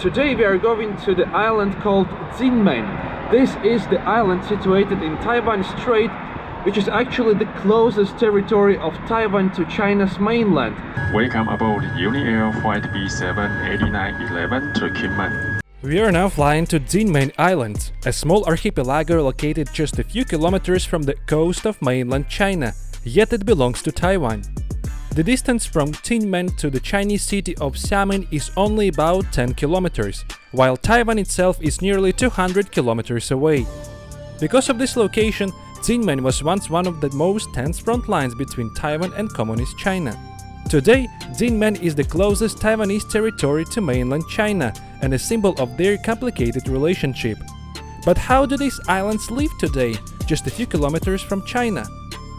Today we are going to the island called Kinmen. This is the island situated in Taiwan Strait, which is actually the closest territory of Taiwan to China's mainland. Welcome aboard Uni-Air Flight B78911 to Kinmen. We are now flying to Kinmen Island, a small archipelago located just a few kilometers from the coast of mainland China, yet it belongs to Taiwan. The distance from Kinmen to the Chinese city of Xiamen is only about 10 kilometers, while Taiwan itself is nearly 200 kilometers away. Because of this location, Kinmen was once one of the most tense front lines between Taiwan and Communist China. Today, Kinmen is the closest Taiwanese territory to mainland China and a symbol of their complicated relationship. But how do these islands live today, just a few kilometers from China?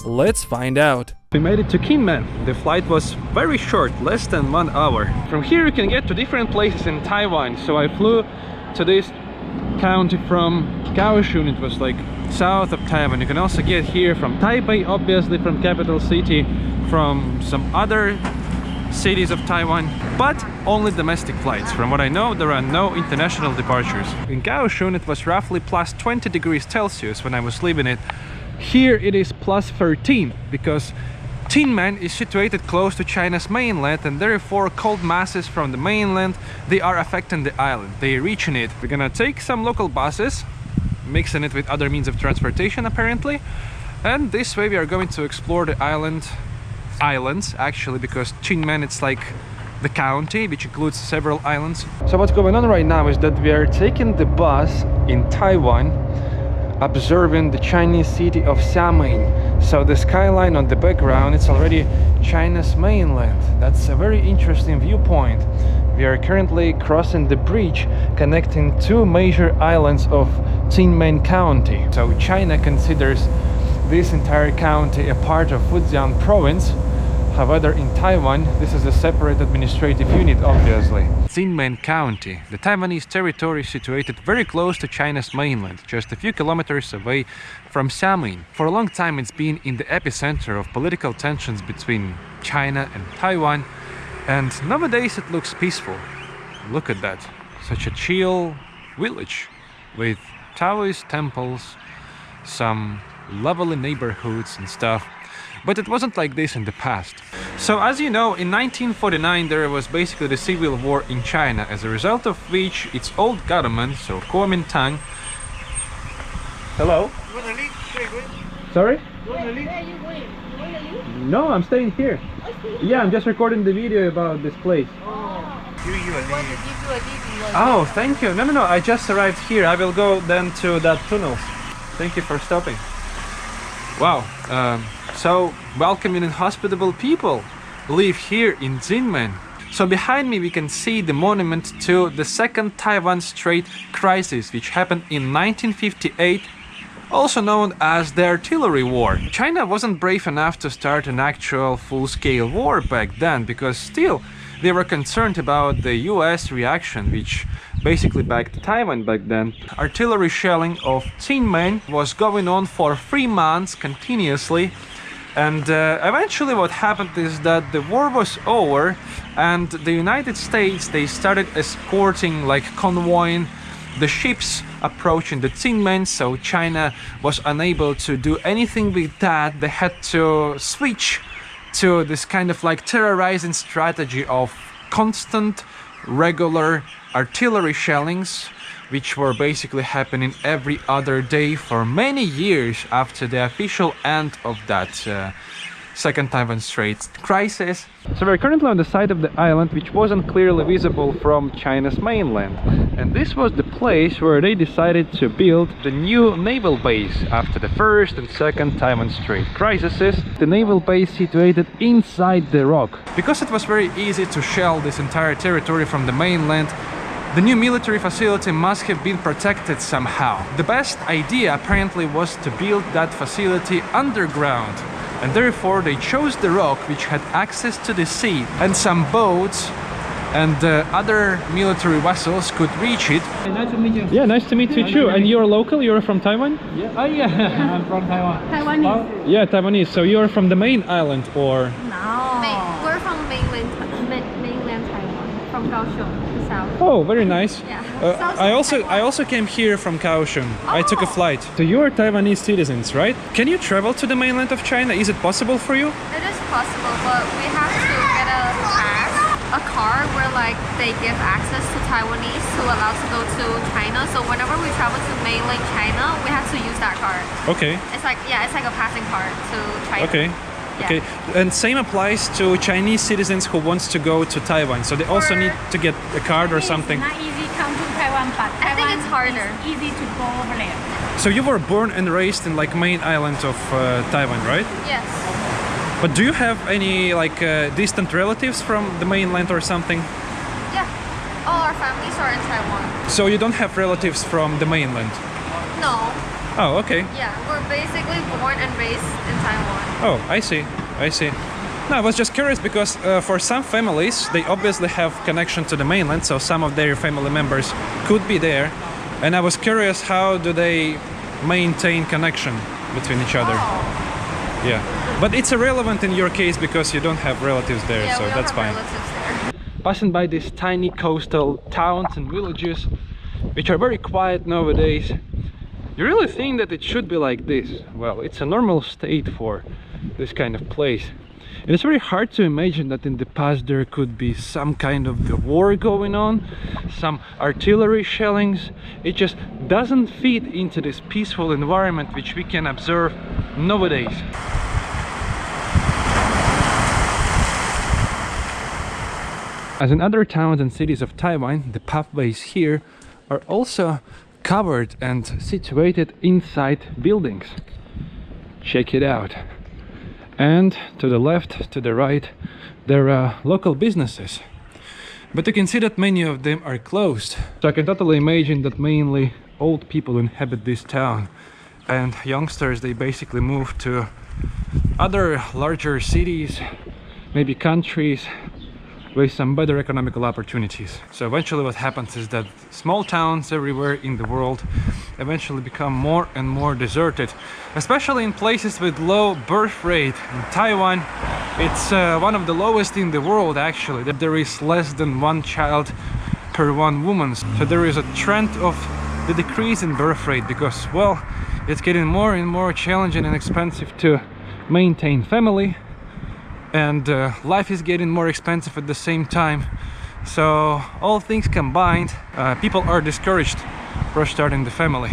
Let's find out. We made it to Kinmen. The flight was very short, less than 1 hour. From here you can get to different places in Taiwan. So I flew to this county from Kaohsiung. It was like south of Taiwan. You can also get here from Taipei, obviously from capital city, from some other cities of Taiwan, but only domestic flights. From what I know, there are no international departures. In Kaohsiung it was roughly plus 20 degrees Celsius when I was leaving it. Here it is plus 13 because Kinmen is situated close to China's mainland, and therefore cold masses from the mainland, they are affecting the island. They are reaching it. We're gonna take some local buses, mixing it with other means of transportation apparently, and this way we are going to explore the islands actually, because Kinmen it's like the county which includes several islands. So what's going on right now is that we are taking the bus in Taiwan, observing the Chinese city of Xiamen. So the skyline on the background, it's already China's mainland. That's a very interesting viewpoint. We are currently crossing the bridge connecting two major islands of Kinmen County. So China considers this entire county a part of Fujian province. However, in Taiwan, this is a separate administrative unit, obviously. Kinmen County, the Taiwanese territory situated very close to China's mainland, just a few kilometers away from Xiamen. For a long time it's been in the epicenter of political tensions between China and Taiwan, and nowadays it looks peaceful. Look at that, such a chill village with Taoist temples, some lovely neighborhoods and stuff. But it wasn't like this in the past. So as you know, in 1949 there was basically the civil war in China, as a result of which its old government, so Kuomintang... Hello? Sorry? Where are you going? Where are you? No, I'm staying here. Yeah, I'm just recording the video about this place. Oh. I want to give you a DVD. Oh, thank you. No, I just arrived here. I will go then to that tunnel. Thank you for stopping. Wow. So welcoming and hospitable people live here in Kinmen. So behind me we can see the monument to the second Taiwan Strait crisis, which happened in 1958, also known as the Artillery War. China wasn't brave enough to start an actual full-scale war back then, because still they were concerned about the US reaction, which basically backed Taiwan back then. Artillery shelling of Kinmen was going on for 3 months continuously. And eventually what happened is that the war was over, and the United States, they started escorting, like convoying the ships approaching the Kinmen, so China was unable to do anything with that. They had to switch to this kind of like terrorizing strategy of constant, regular artillery shellings, which were basically happening every other day for many years after the official end of that second Taiwan Strait crisis. So we're currently on the side of the island which wasn't clearly visible from China's mainland. And this was the place where they decided to build the new naval base after the first and second Taiwan Strait crises. The naval base situated inside the rock. Because it was very easy to shell this entire territory from the mainland, the new military facility must have been protected somehow. The best idea apparently was to build that facility underground, and therefore they chose the rock, which had access to the sea, and some boats and other military vessels could reach it. Nice to meet you. Yeah, nice to meet you too. And you're local? You're from Taiwan? Yeah. Oh yeah, I'm from Taiwan. Taiwanese. Yeah, Taiwanese. So you're from the main island, or? No. We're from mainland Taiwan, from Kaohsiung, the south. now. Oh, very nice. Yeah. I also came here from Kaohsiung. I took a Oh. flight. So you're Taiwanese citizens, right? Can you travel to the mainland of China? Is it possible for you? It is possible, but we have to get a pass, a card where like they give access to Taiwanese to allow to go to China. So whenever we travel to mainland China, we have to use that card. Okay. It's like a passing card to China. Okay. Yeah. Okay. And same applies to Chinese citizens who wants to go to Taiwan. So they also need to get a card or something. It's not easy come to Taiwan, but I think it's harder. It's easy to go over there. So you were born and raised in like main island of Taiwan, right? Yes. But do you have any like distant relatives from the mainland or something? Yeah. All our families are in Taiwan. So you don't have relatives from the mainland? No. Oh, okay. Yeah, we're basically born and raised in Taiwan. Oh, I see. I see. No, I was just curious because for some families, they obviously have connection to the mainland, so some of their family members could be there. And I was curious, how do they maintain connection between each other? Oh. Yeah. But it's irrelevant in your case because you don't have relatives there, Yeah, so we don't that's have fine. relatives there. Passing by these tiny coastal towns and villages, which are very quiet nowadays, you really think that it should be like this. Well, it's a normal state for this kind of place. And it's very hard to imagine that in the past there could be some kind of the war going on, some artillery shellings. It just doesn't fit into this peaceful environment which we can observe nowadays. As in other towns and cities of Taiwan, the pathways here are also covered and situated inside buildings. Check it out. And to the left, to the right, there are local businesses. But you can see that many of them are closed. So I can totally imagine that mainly old people inhabit this town. And youngsters, they basically move to other larger cities, maybe countries, with some better economical opportunities. So eventually what happens is that small towns everywhere in the world eventually become more and more deserted, especially in places with low birth rate. In Taiwan, it's one of the lowest in the world actually, that there is less than one child per one woman. So there is a trend of the decrease in birth rate because, well, it's getting more and more challenging and expensive to maintain family, and life is getting more expensive at the same time. So all things combined, people are discouraged for starting the family.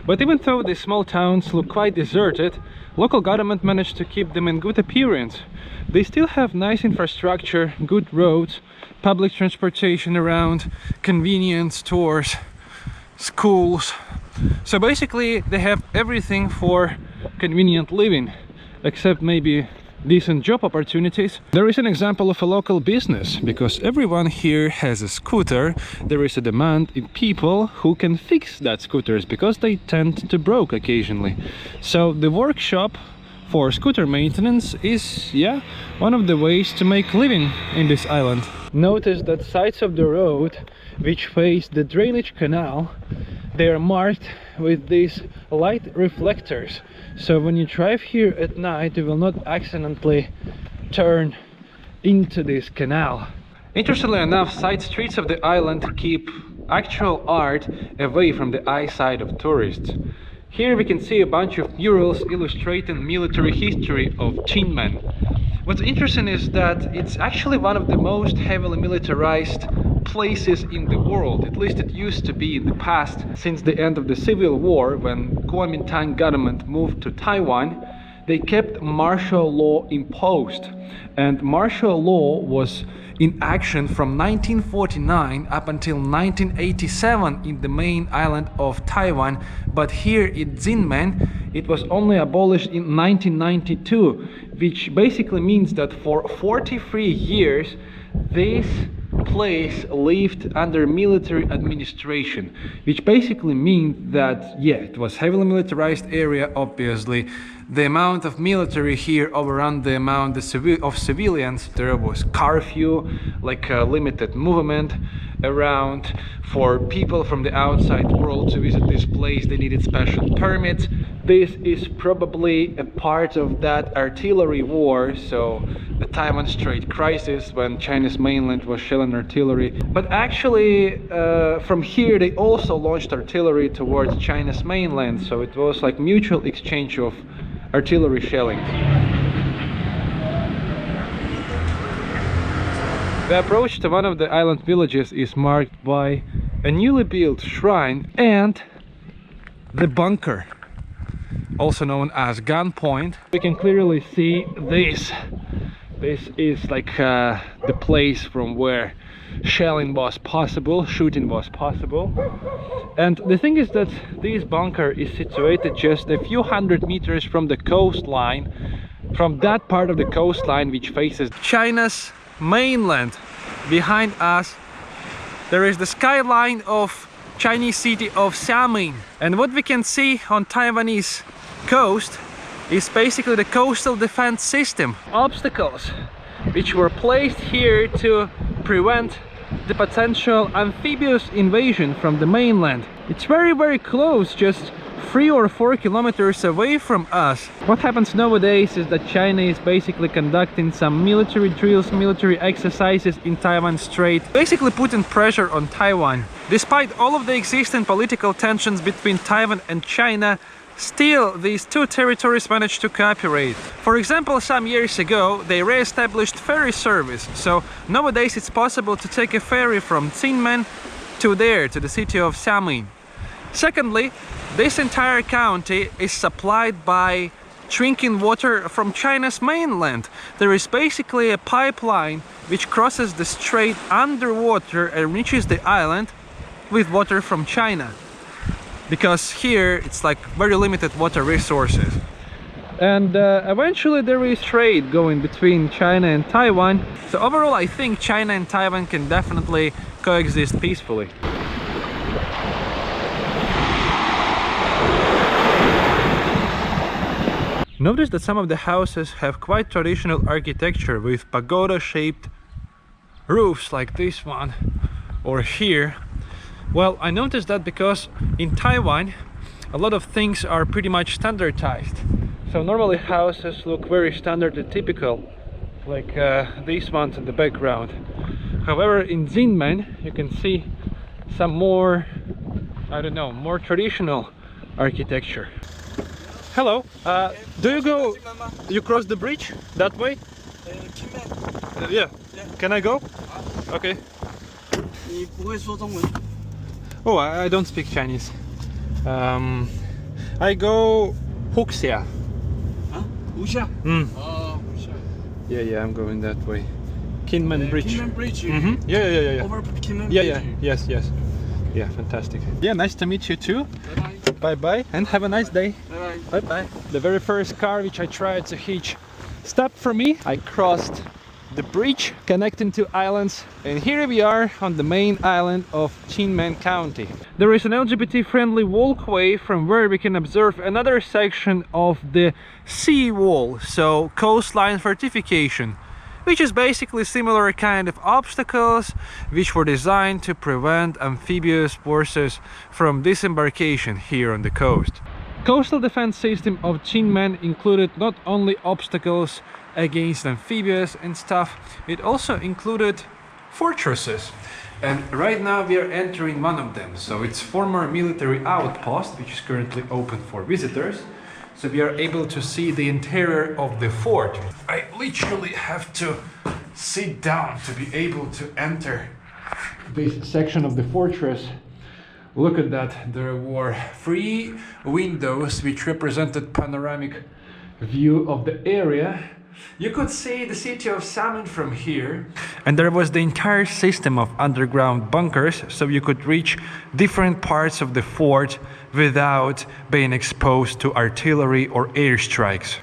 But even though these small towns look quite deserted, local government managed to keep them in good appearance. They still have nice infrastructure, good roads, public transportation around, convenience stores, schools. So basically they have everything for convenient living, except maybe decent job opportunities. There is an example of a local business, because everyone here has a scooter. There is a demand in people who can fix that scooters, because they tend to break occasionally. So the workshop for scooter maintenance is, yeah, one of the ways to make living in this island. Notice that sides of the road which face the drainage canal, they are marked with these light reflectors. So when you drive here at night, you will not accidentally turn into this canal. Interestingly enough, side streets of the island keep actual art away from the eyesight of tourists. Here we can see a bunch of murals illustrating military history of Kinmen. What's interesting is that it's actually one of the most heavily militarized places in the world. At least it used to be in the past. Since the end of the Civil War, when Kuomintang government moved to Taiwan, they kept martial law imposed. And martial law was in action from 1949 up until 1987 in the main island of Taiwan, but here in Kinmen it was only abolished in 1992, which basically means that for 43 years this place lived under military administration, which basically means that, yeah, it was heavily militarized area. Obviously the amount of military here overran the amount of civilians. There was curfew, like limited movement, around. For people from the outside world to visit this place, they needed special permits. This is probably a part of that artillery war, so the Taiwan Strait crisis when China's mainland was shelling artillery. But actually from here they also launched artillery towards China's mainland, so it was like mutual exchange of artillery shellings. The approach to one of the island villages is marked by a newly built shrine and the bunker, also known as gunpoint. We can clearly see this. This is like the place from where shelling was possible, shooting was possible. And the thing is that this bunker is situated just a few hundred meters from the coastline, from that part of the coastline which faces China's mainland. Behind us there is the skyline of Chinese city of Xiamen, and what we can see on Taiwanese coast is basically the coastal defense system. Obstacles which were placed here to prevent the potential amphibious invasion from the mainland. It's very close, just 3 or 4 kilometers away from us. What happens nowadays is that China is basically conducting some military drills, military exercises in Taiwan Strait, basically putting pressure on Taiwan. Despite all of the existing political tensions between Taiwan and China, still these two territories managed to cooperate. For example, some years ago they re-established ferry service, so nowadays it's possible to take a ferry from Kinmen to the city of Xiamen. Secondly, this entire county is supplied by drinking water from China's mainland. There is basically a pipeline which crosses the strait underwater and reaches the island with water from China, because here it's like very limited water resources. And eventually there is trade going between China and Taiwan. So overall I think China and Taiwan can definitely coexist peacefully. Notice that some of the houses have quite traditional architecture with pagoda-shaped roofs like this one or here. Well, I noticed that because in Taiwan a lot of things are pretty much standardized. So normally houses look very standard and typical, like these ones in the background. However, in Kinmen you can see some more, I don't know, more traditional architecture. Hello, you cross the bridge that way? Yeah. Can I go? Okay. Oh, I don't speak Chinese. I go Huxia. Huh? Wuxia? Yeah, I'm going that way. Kinmen Bridge. Kinmen Bridge. Yeah. Over Kinmen Yeah, Bridge. yes. Yeah, fantastic. Yeah, nice to meet you too. Bye-bye. Bye and have a nice day. Bye-bye. Bye. The very first car which I tried to hitch stopped for me. I crossed the bridge connecting two islands, and here we are on the main island of Kinmen County. There is an LGBT friendly walkway from where we can observe another section of the sea wall, so coastline fortification, which is basically similar kind of obstacles which were designed to prevent amphibious forces from disembarkation here on the coast. Coastal defense system of Kinmen included not only obstacles against amphibious and stuff, it also included fortresses. And right now we are entering one of them, so it's former military outpost which is currently open for visitors. So we are able to see the interior of the fort. I literally have to sit down to be able to enter this section of the fortress. Look at that, there were 3 windows which represented panoramic view of the area. You could see the city of Xiamen from here, and there was the entire system of underground bunkers, so you could reach different parts of the fort without being exposed to artillery or airstrikes.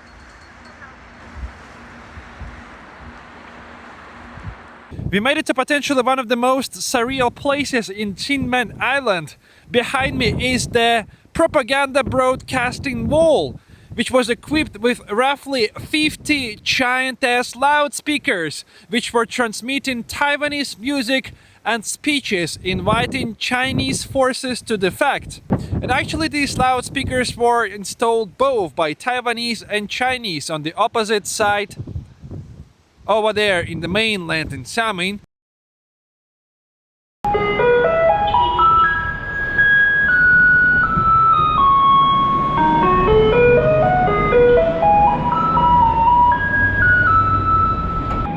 We made it to potentially one of the most surreal places in Kinmen Island. Behind me is the propaganda broadcasting wall, which was equipped with roughly 50 giant-ass loudspeakers, which were transmitting Taiwanese music and speeches inviting Chinese forces to defect. And actually these loudspeakers were installed both by Taiwanese and Chinese on the opposite side over there in the mainland in Xiamen.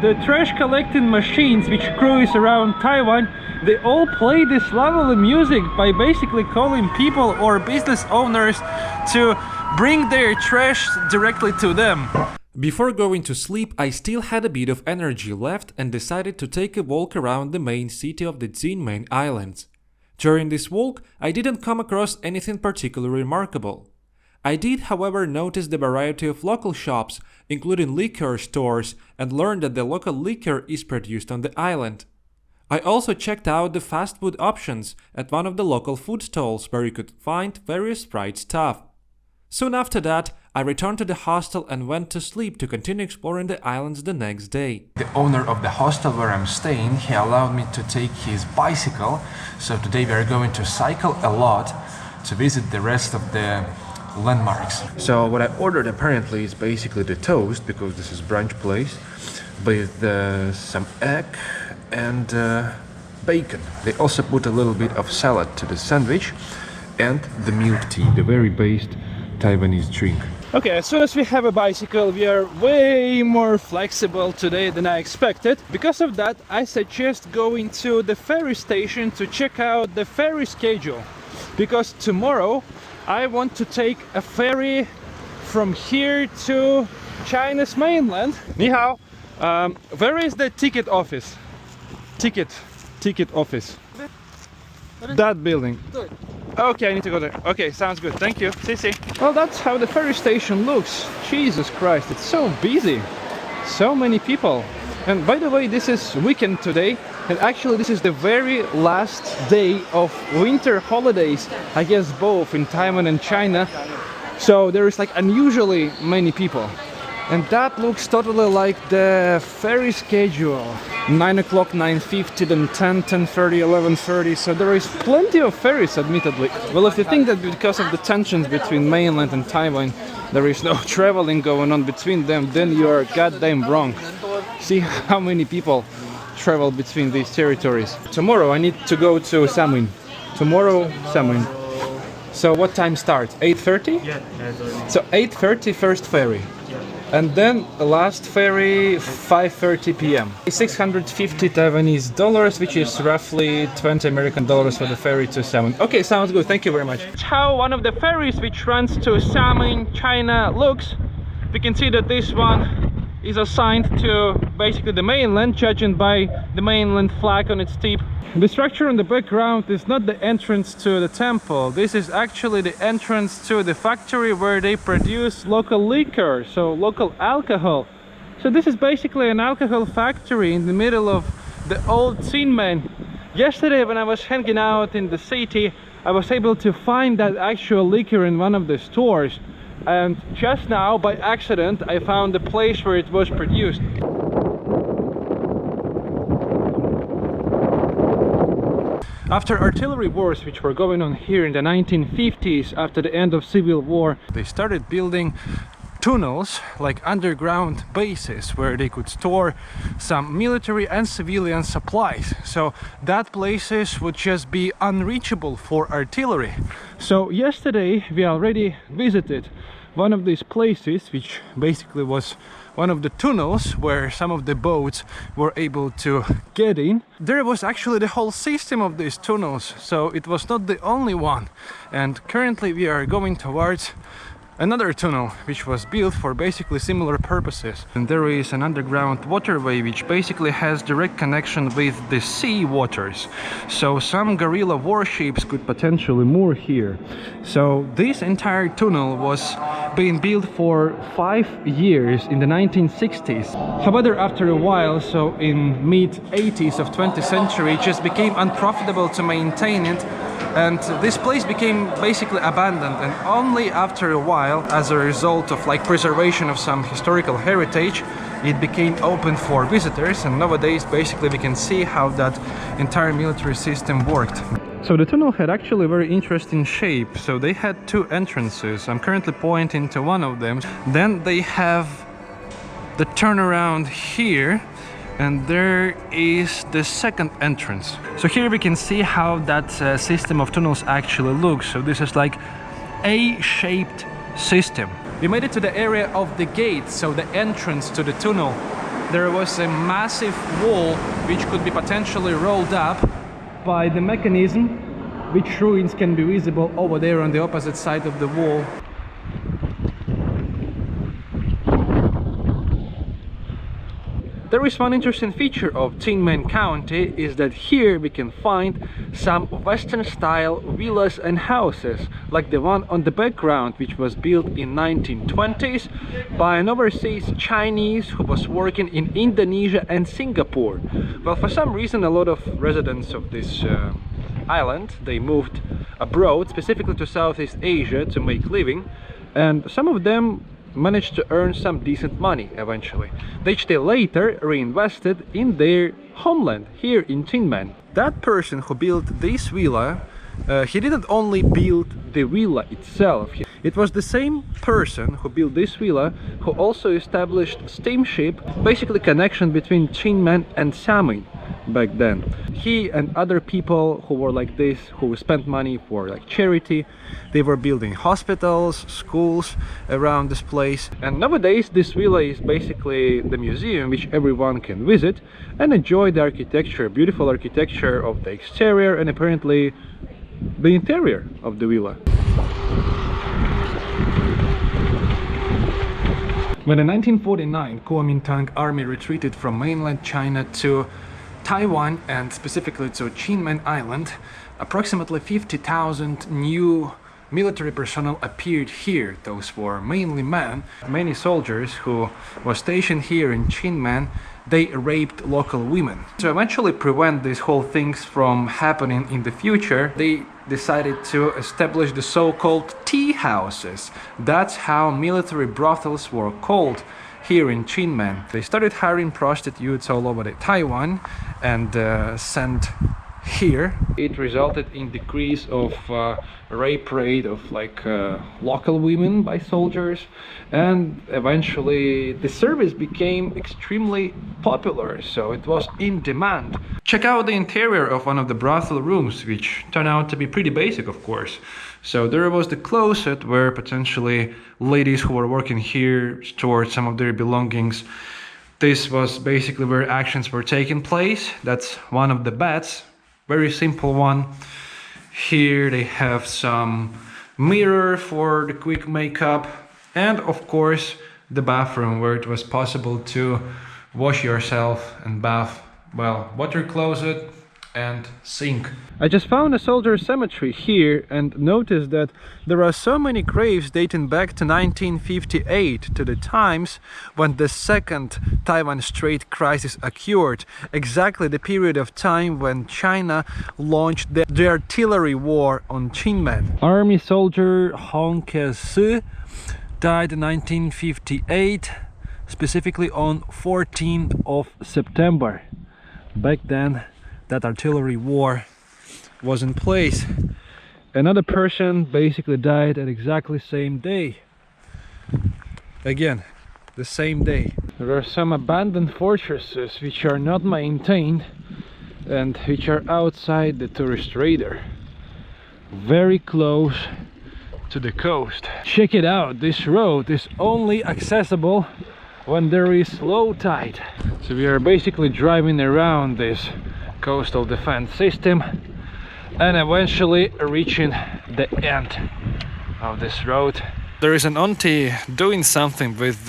The trash collecting machines which cruise around Taiwan, they all play this lovely music by basically calling people or business owners to bring their trash directly to them. Before going to sleep, I still had a bit of energy left and decided to take a walk around the main city of the Kinmen Islands. During this walk, I didn't come across anything particularly remarkable. I did, however, notice the variety of local shops, including liquor stores, and learned that the local liquor is produced on the island. I also checked out the fast food options at one of the local food stalls where you could find various fried stuff. Soon after that, I returned to the hostel and went to sleep to continue exploring the islands the next day. The owner of the hostel where I'm staying, he allowed me to take his bicycle, so today we are going to cycle a lot to visit the rest of the landmarks. So what I ordered apparently is basically the toast, because this is brunch place, with some egg and bacon. They also put a little bit of salad to the sandwich and the milk tea, the very based Taiwanese drink. Okay, as soon as we have a bicycle, we are way more flexible today than I expected. Because of that, I suggest going to the ferry station to check out the ferry schedule, because tomorrow I want to take a ferry from here to China's mainland. Ni hao. Where is the ticket office? Ticket office. That building. Okay, I need to go there. Okay, sounds good. Thank you. See. Well, that's how the ferry station looks. Jesus Christ, it's so busy. So many people. And by the way, this is weekend today. And actually this is the very last day of winter holidays, I guess both in Taiwan and China. So there is like unusually many people. And that looks totally like the ferry schedule. 9 o'clock, 9:50, then 10, 10:30, 11:30. So there is plenty of ferries, admittedly. Well, if you think that because of the tensions between mainland and Taiwan, there is no traveling going on between them, then you are goddamn wrong. See how many people travel between these territories. Tomorrow I need to go to Xiamen. So what time starts? 8:30? Yeah, So 8:30 first ferry. And then the last ferry 5:30 p.m. 650 Taiwanese dollars, which is roughly 20 American dollars for the ferry to Xiamen. Okay, sounds good. Thank you very much. That's how one of the ferries which runs to Xiamen, China looks. We can see that this one is assigned to basically the mainland, judging by the mainland flag on its tip. The structure in the background is not the entrance to the temple. This is actually the entrance to the factory where they produce local liquor, so local alcohol. So this is basically an alcohol factory in the middle of the old Kinmen. Yesterday when I was hanging out in the city, I was able to find that actual liquor in one of the stores. And just now, by accident, I found the place where it was produced. After artillery wars which were going on here in the 1950s, after the end of Civil War, they started building tunnels, like underground bases, where they could store some military and civilian supplies. So that places would just be unreachable for artillery. So yesterday we already visited one of these places, which basically was one of the tunnels where some of the boats were able to get in. There was actually the whole system of these tunnels, so it was not the only one. And currently we are going towards another tunnel which was built for basically similar purposes. And there is an underground waterway which basically has direct connection with the sea waters. So some guerrilla warships could potentially moor here. So this entire tunnel was being built for 5 years in the 1960s. However, after a while, so in mid-80s of 20th century, it just became unprofitable to maintain it. And this place became basically abandoned, and only after a while, as a result of like preservation of some historical heritage, it became open for visitors. And nowadays basically we can see how that entire military system worked. So the tunnel had actually a very interesting shape. So they had two entrances. I'm currently pointing to one of them. Then they have the turnaround here, and there is the second entrance. So here we can see how that system of tunnels actually looks. So this is like A-shaped system. We made it to the area of the gate, so the entrance to the tunnel. There was a massive wall which could be potentially rolled up by the mechanism, which ruins can be visible over there on the opposite side of the wall. There is one interesting feature of Kinmen County, is that here we can find some Western style villas and houses, like the one on the background, which was built in 1920s by an overseas Chinese who was working in Indonesia and Singapore. Well, for some reason a lot of residents of this island, they moved abroad, specifically to Southeast Asia, to make living, and some of them managed to earn some decent money eventually, which they later reinvested in their homeland here in Kinmen. That person who built this villa, he didn't only build the villa itself. It was the same person who built this villa who also established steamship, basically connection between Kinmen and Xiamen back then. He and other people who were like this, who spent money for like charity, they were building hospitals, schools around this place. And nowadays this villa is basically the museum which everyone can visit and enjoy the architecture, beautiful architecture of the exterior and apparently the interior of the villa. When in 1949 Kuomintang army retreated from mainland China to Taiwan and specifically to Kinmen Island, approximately 50,000 new military personnel appeared here. Those were mainly men. Many soldiers who were stationed here in Kinmen, they raped local women. To eventually prevent these whole things from happening in the future, they decided to establish the so-called tea houses. That's how military brothels were called here in Kinmen. They started hiring prostitutes all over Taiwan and sent here. It resulted in decrease of rape rate of like local women by soldiers, and eventually the service became extremely popular, so it was in demand. Check out the interior of one of the brothel rooms, which turned out to be pretty basic, of course. So there was the closet where potentially ladies who were working here stored some of their belongings. This was basically where actions were taking place. That's one of the beds, very simple one. Here they have some mirror for the quick makeup, and of course the bathroom where it was possible to wash yourself and bath. Well, water closet and sink. I just found a soldier cemetery here and noticed that there are so many graves dating back to 1958, to the times when the second Taiwan Strait crisis occurred, exactly the period of time when China launched the artillery war on Kinmen. Army soldier Hong Ke-si died in 1958, specifically on 14th of September. Back then that artillery war was in place. Another person basically died at exactly same day. Again, the same day. There are some abandoned fortresses which are not maintained and which are outside the tourist radar, very close to the coast. Check it out, this road is only accessible when there is low tide. So we are basically driving around this coastal defense system and eventually reaching the end of this road. There is an auntie doing something with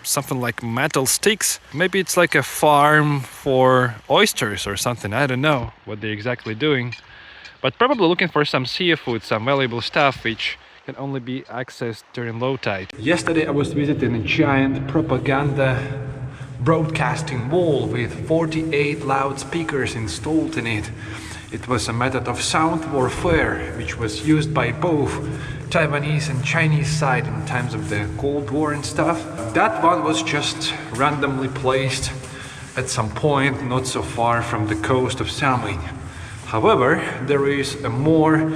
something like metal sticks. Maybe it's like a farm for oysters or something. I don't know what they're exactly doing, but probably looking for some seafood, some valuable stuff which can only be accessed during low tide. Yesterday I was visiting a giant propaganda broadcasting wall with 48 loudspeakers installed in it. It was a method of sound warfare which was used by both Taiwanese and Chinese side in times of the Cold War and stuff. That one was just randomly placed at some point not so far from the coast of Xiamen. However, there is a more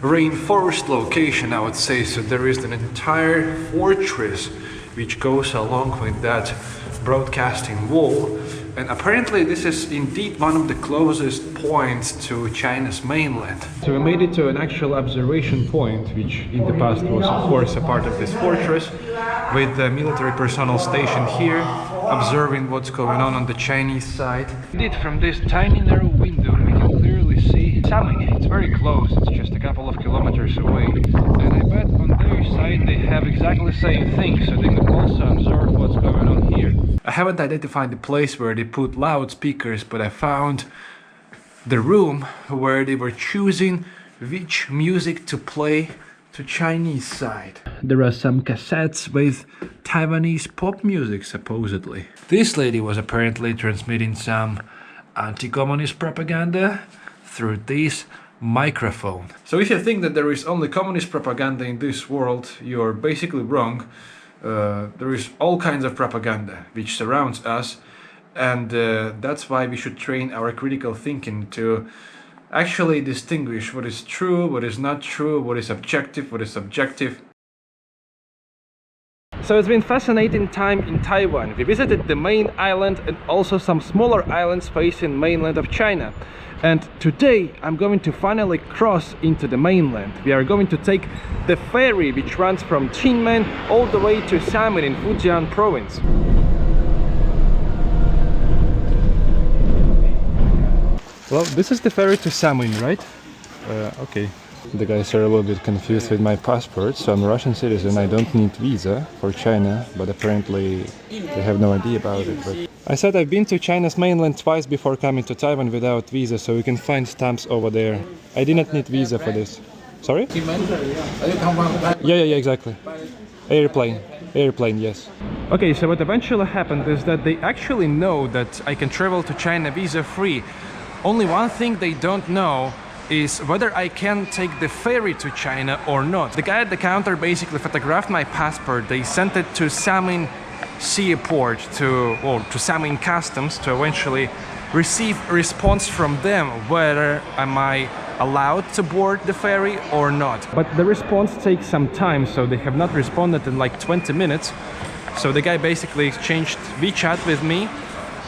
reinforced location, I would say, so there is an entire fortress which goes along with that broadcasting wall, and apparently this is indeed one of the closest points to China's mainland. So we made it to an actual observation point, which in the past was of course a part of this fortress, with the military personnel stationed here, observing what's going on the Chinese side. Indeed, from this tiny narrow window we can clearly see Xiamen. It's very close, it's just a couple of kilometers away, and I bet on their side they have exactly the same thing, so they can also observe what's going on here. I haven't identified the place where they put loudspeakers, but I found the room where they were choosing which music to play to Chinese side. There are some cassettes with Taiwanese pop music, supposedly. This lady was apparently transmitting some anti-communist propaganda through this microphone. So if you think that there is only communist propaganda in this world, you're basically wrong. There is all kinds of propaganda which surrounds us, and that's why we should train our critical thinking to actually distinguish what is true, what is not true, what is objective, what is subjective. So it's been fascinating time in Taiwan. We visited the main island and also some smaller islands facing mainland of China. And today I'm going to finally cross into the mainland. We are going to take the ferry which runs from Kinmen all the way to Xiamen in Fujian province. Well, this is the ferry to Xiamen, right? Okay. The guys are a little bit confused with my passport, so I'm a Russian citizen. I don't need visa for China, but apparently they have no idea about it. But I said I've been to China's mainland twice before coming to Taiwan without visa, so you can find stamps over there. I did not need visa for this. Sorry? Yeah, exactly. Airplane, yes. Okay, so what eventually happened is that they actually know that I can travel to China visa-free. Only one thing they don't know is whether I can take the ferry to China or not. The guy at the counter basically photographed my passport. They sent it to Xiamen seaport, to Xiamen customs, to eventually receive a response from them whether am I allowed to board the ferry or not. But the response takes some time, so they have not responded in like 20 minutes. So the guy basically exchanged WeChat with me,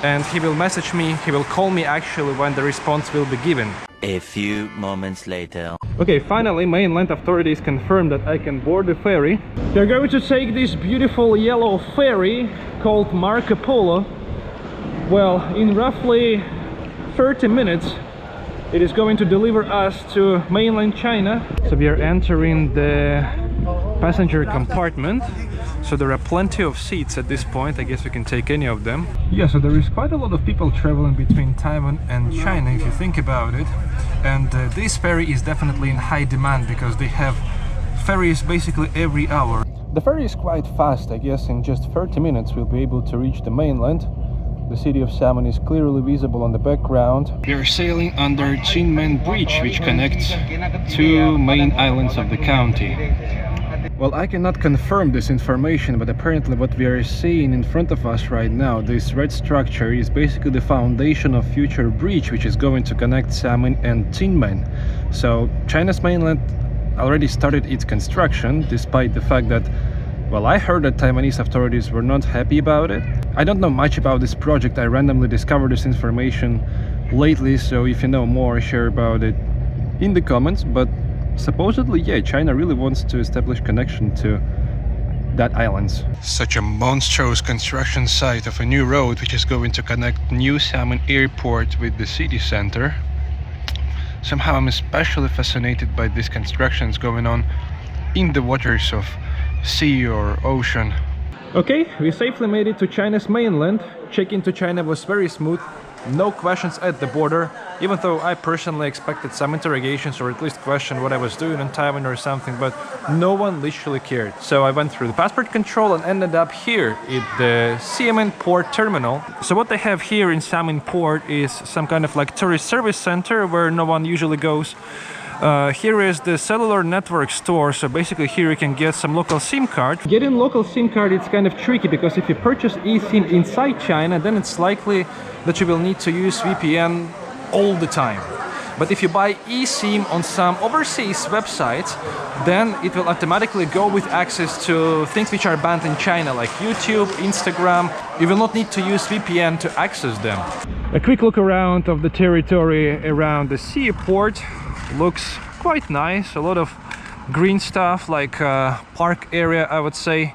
and he will message me, he will call me actually when the response will be given. A few moments later. Okay, finally mainland authorities confirmed that I can board the ferry. They're going to take this beautiful yellow ferry called Marco Polo. Well, in roughly 30 minutes it is going to deliver us to mainland China. So we are entering the passenger compartment. So there are plenty of seats at this point. I guess we can take any of them. Yeah, so there is quite a lot of people traveling between Taiwan and China, if you think about it. And this ferry is definitely in high demand because they have ferries basically every hour. The ferry is quite fast. I guess in just 30 minutes we'll be able to reach the mainland. The city of Xiamen is clearly visible on the background. We are sailing under Kinmen Bridge, which connects two main islands of the county. Well, I cannot confirm this information, but apparently what we are seeing in front of us right now, this red structure, is basically the foundation of future bridge which is going to connect Xiamen and Kinmen. So China's mainland already started its construction, despite the fact that, well, I heard that Taiwanese authorities were not happy about it. I don't know much about this project. I randomly discovered this information lately, so if you know more, share about it in the comments. But supposedly, yeah, China really wants to establish connection to that islands. Such a monstrous construction site of a new road which is going to connect New Xiamen Airport with the city center. Somehow I'm especially fascinated by these constructions going on in the waters of sea or ocean. Okay, we safely made it to China's mainland. Check-in to China was very smooth. no questions at the border, even though I personally expected some interrogations or at least question what I was doing in Taiwan or something, but no one literally cared. So I went through the passport control and ended up here at the Xiamen port terminal. So what they have here in Xiamen port is some kind of like tourist service center where no one usually goes. Here is the cellular network store, so basically here you can get some local SIM card. Getting local SIM card, it's kind of tricky because if you purchase eSIM inside China, then it's likely that you will need to use VPN all the time. But if you buy eSIM on some overseas websites, then it will automatically go with access to things which are banned in China, like YouTube, Instagram. You will not need to use VPN to access them. A quick look around of the territory around the seaport. Looks quite nice. A lot of green stuff, like park area, I would say.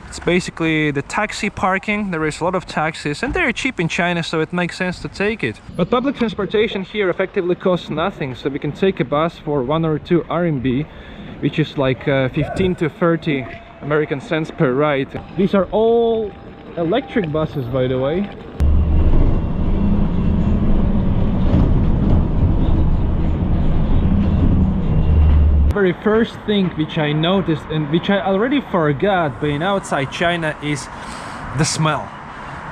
It's basically the taxi parking. There is a lot of taxis and they're cheap in China, so it makes sense to take it. But public transportation here effectively costs nothing, so we can take a bus for 1 or 2 RMB, which is like 15 to 30 American cents per ride. These are all electric buses, by the way. Very first thing which I noticed and which I already forgot being outside China is the smell.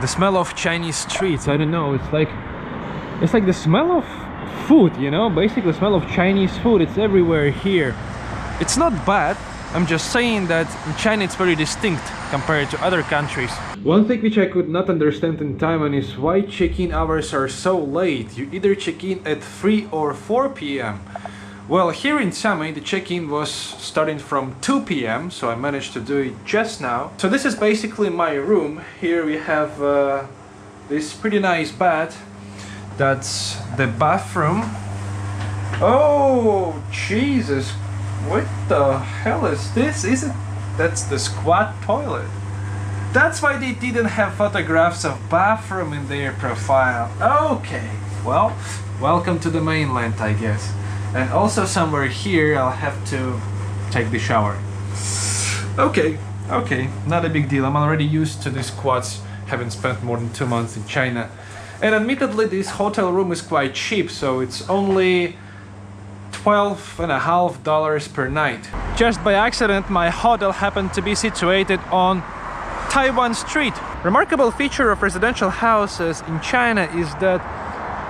The smell of Chinese streets. I don't know, it's like the smell of food, you know, basically the smell of Chinese food. It's everywhere here. It's not bad. I'm just saying that in China it's very distinct compared to other countries. One thing which I could not understand in Taiwan is why check-in hours are so late. You either check in at 3 or 4 p.m. Well, here in Xiamen the check-in was starting from 2 p.m. so I managed to do it just now. So this is basically my room. Here we have this pretty nice bed. That's the bathroom. Oh, Jesus! What the hell is this? That's the squat toilet. That's why they didn't have photographs of bathroom in their profile. Okay, well, welcome to the mainland, I guess. And also somewhere here I'll have to take the shower. Okay, not a big deal. I'm already used to these squats, having spent more than 2 months in China. And admittedly this hotel room is quite cheap, so it's only $12.50 per night. Just by accident my hotel happened to be situated on Taiwan Street. Remarkable feature of residential houses in China is that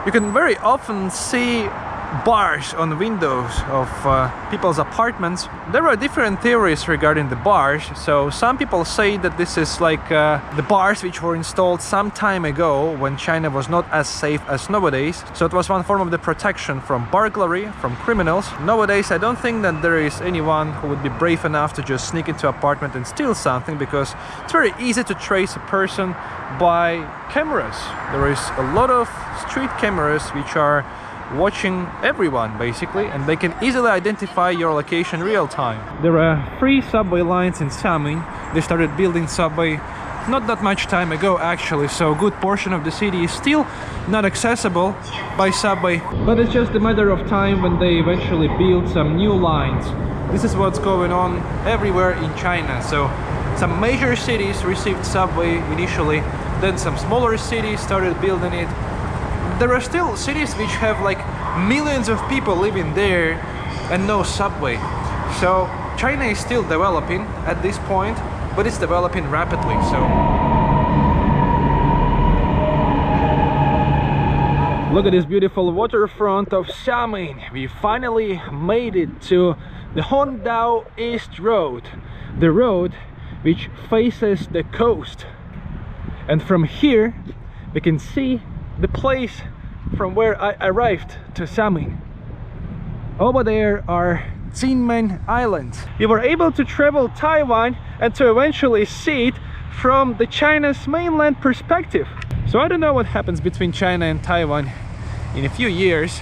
you can very often see bars on windows of people's apartments. There are different theories regarding the bars. So some people say that this is like the bars which were installed some time ago when China was not as safe as nowadays. So it was one form of the protection from burglary, from criminals. Nowadays I don't think that there is anyone who would be brave enough to just sneak into an apartment and steal something, because it's very easy to trace a person by cameras. There is a lot of street cameras which are watching everyone basically, and they can easily identify your location real time. There are 3 subway lines in Xiamen. They started building subway not that much time ago actually, so a good portion of the city is still not accessible by subway, but it's just a matter of time when they eventually build some new lines. This is what's going on everywhere in China. So some major cities received subway initially, then some smaller cities started building it. There are still cities which have like millions of people living there and no subway. So China is still developing at this point, but it's developing rapidly. So look at this beautiful waterfront of Xiamen. We finally made it to the Hongdao East Road, the road which faces the coast. And from here we can see the place from where I arrived to Xiamen. Over there are Kinmen Islands. You were able to travel Taiwan and to eventually see it from the China's mainland perspective. So I don't know what happens between China and Taiwan in a few years.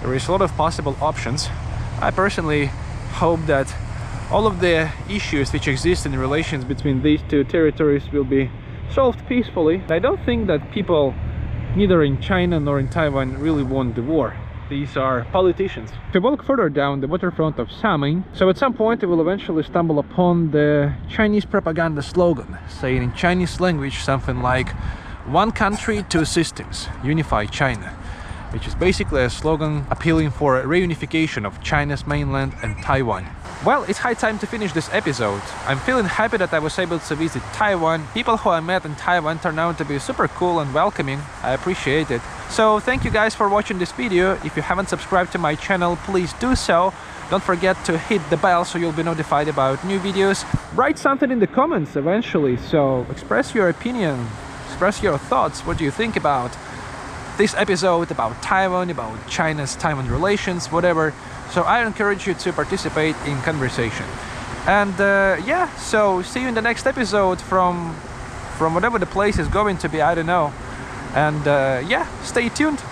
There is a lot of possible options. I personally hope that all of the issues which exist in the relations between these two territories will be solved peacefully. I don't think that people neither in China nor in Taiwan really want the war. These are politicians. If we walk further down the waterfront of Xiamen, so at some point we will eventually stumble upon the Chinese propaganda slogan, saying in Chinese language something like One country, two systems, unify China, which is basically a slogan appealing for a reunification of China's mainland and Taiwan. Well, it's high time to finish this episode. I'm feeling happy that I was able to visit Taiwan. People who I met in Taiwan turned out to be super cool and welcoming. I appreciate it. So thank you guys for watching this video. If you haven't subscribed to my channel, please do so. Don't forget to hit the bell so you'll be notified about new videos. Write something in the comments eventually, so express your opinion, express your thoughts. What do you think about this episode, about Taiwan, about China's-Taiwan relations, whatever. So I encourage you to participate in conversation. And yeah, so see you in the next episode from whatever the place is going to be, I don't know. And yeah, stay tuned.